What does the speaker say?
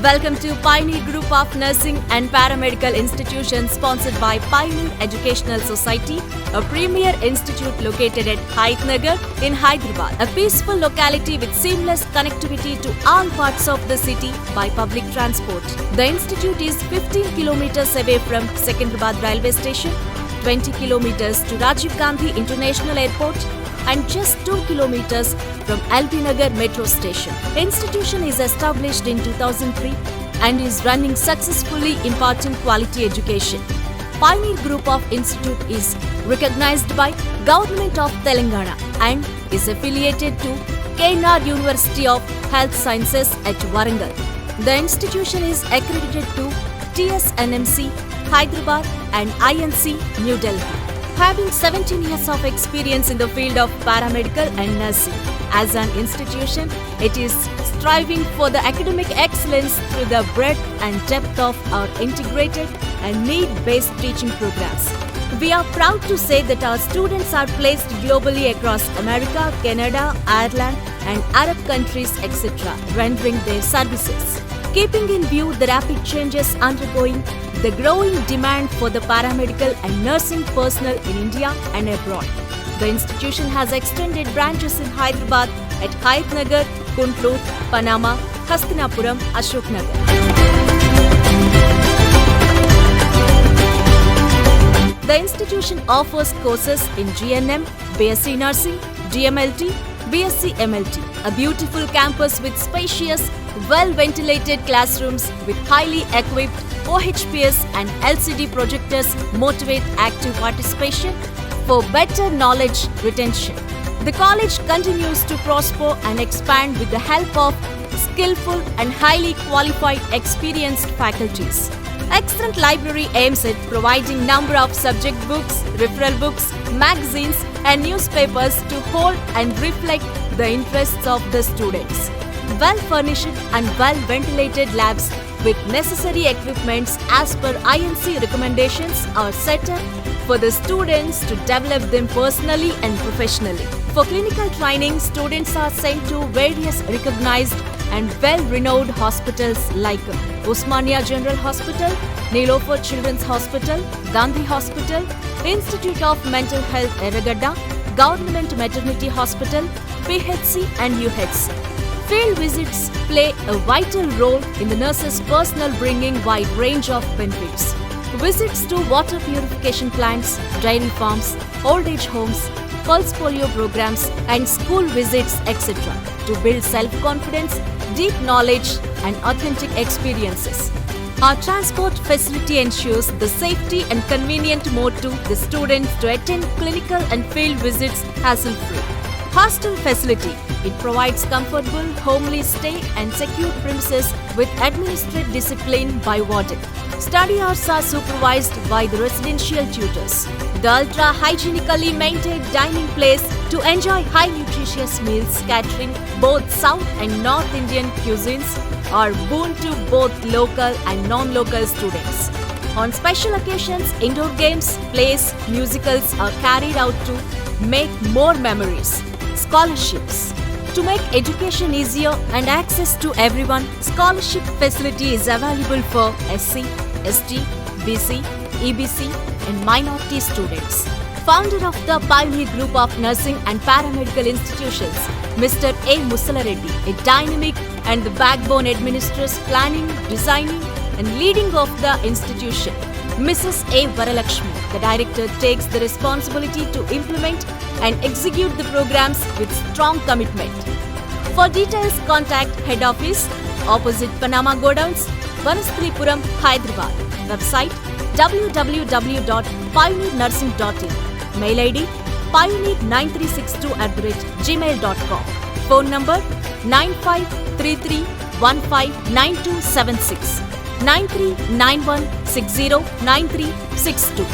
Welcome to Pioneer Group of Nursing and Paramedical Institutions sponsored by Pioneer Educational Society, a premier institute located at Hydernagar in Hyderabad, a peaceful locality with seamless connectivity to all parts of the city by public transport. The institute is 15 kilometers away from Secunderabad railway station, 20 kilometers to Rajiv Gandhi International Airport, and just 2 kilometers from LB Nagar metro station. The institution is established in 2003 and is running successfully imparting quality education. Pioneer Group of Institute is recognized by Government of Telangana and is affiliated to KNR University of Health Sciences at Warangal. The institution is accredited to TSNMC, Hyderabad and INC, New Delhi. Having 17 years of experience in the field of paramedical and nursing. As an institution, it is striving for the academic excellence through the breadth and depth of our integrated and need-based teaching programs. We are proud to say that our students are placed globally across America, Canada, Ireland and Arab countries, etc., rendering their services. Keeping in view the rapid changes undergoing, the growing demand for the paramedical and nursing personnel in India and abroad. The institution has extended branches in Hyderabad at Hydernagar, Guntur, Panama, Hastinapuram, Ashoknagar. The institution offers courses in GNM, BSc Nursing, DMLT, BSc MLT, a beautiful campus with spacious, well-ventilated classrooms with highly equipped OHPS and LCD projectors motivate active participation for better knowledge retention. The college continues to prosper and expand with the help of skillful and highly qualified experienced faculties. Excellent library aims at providing number of subject books, referral books, magazines and newspapers to hold and reflect the interests of the students. Well-furnished and well-ventilated labs with necessary equipments as per INC recommendations are set up for the students to develop them personally and professionally. For clinical training, students are sent to various recognized and well-renowned hospitals like Osmania General Hospital, Nilofer Children's Hospital, Gandhi Hospital, Institute of Mental Health Erragadda, Government Maternity Hospital, PHC and UHC. Field visits play a vital role in the nurses' personnel bringing wide range of benefits. Visits to water purification plants, dairy farms, old age homes, pulse polio programs and school visits, etc. to build self-confidence, deep knowledge and authentic experiences. Our transport facility ensures the safety and convenient mode to the students to attend clinical and field visits hassle-free. Hostel facility. It provides comfortable, homely stay and secure premises with administrative discipline by warden. Study hours are supervised by the residential tutors. The ultra-hygienically maintained dining place to enjoy high nutritious meals catering both South and North Indian cuisines are boon to both local and non-local students. On special occasions, indoor games, plays, musicals are carried out to make more memories. Scholarships. To make education easier and access to everyone, scholarship facility is available for SC, ST, BC, EBC and minority students. Founder of the Pioneer Group of Nursing and Paramedical Institutions, Mr. A. Musalareddy, a dynamic and the backbone administers planning, designing and leading of the institution. Mrs. A. Varalakshmi, the director, takes the responsibility to implement and execute the programs with strong commitment. For details, contact Head Office, opposite Panama Godowns, Vanasthalipuram, Hyderabad. Website www.pioneernursing.in. Mail ID pioneer9362@gmail.com. Phone number 9533159276 9391609362.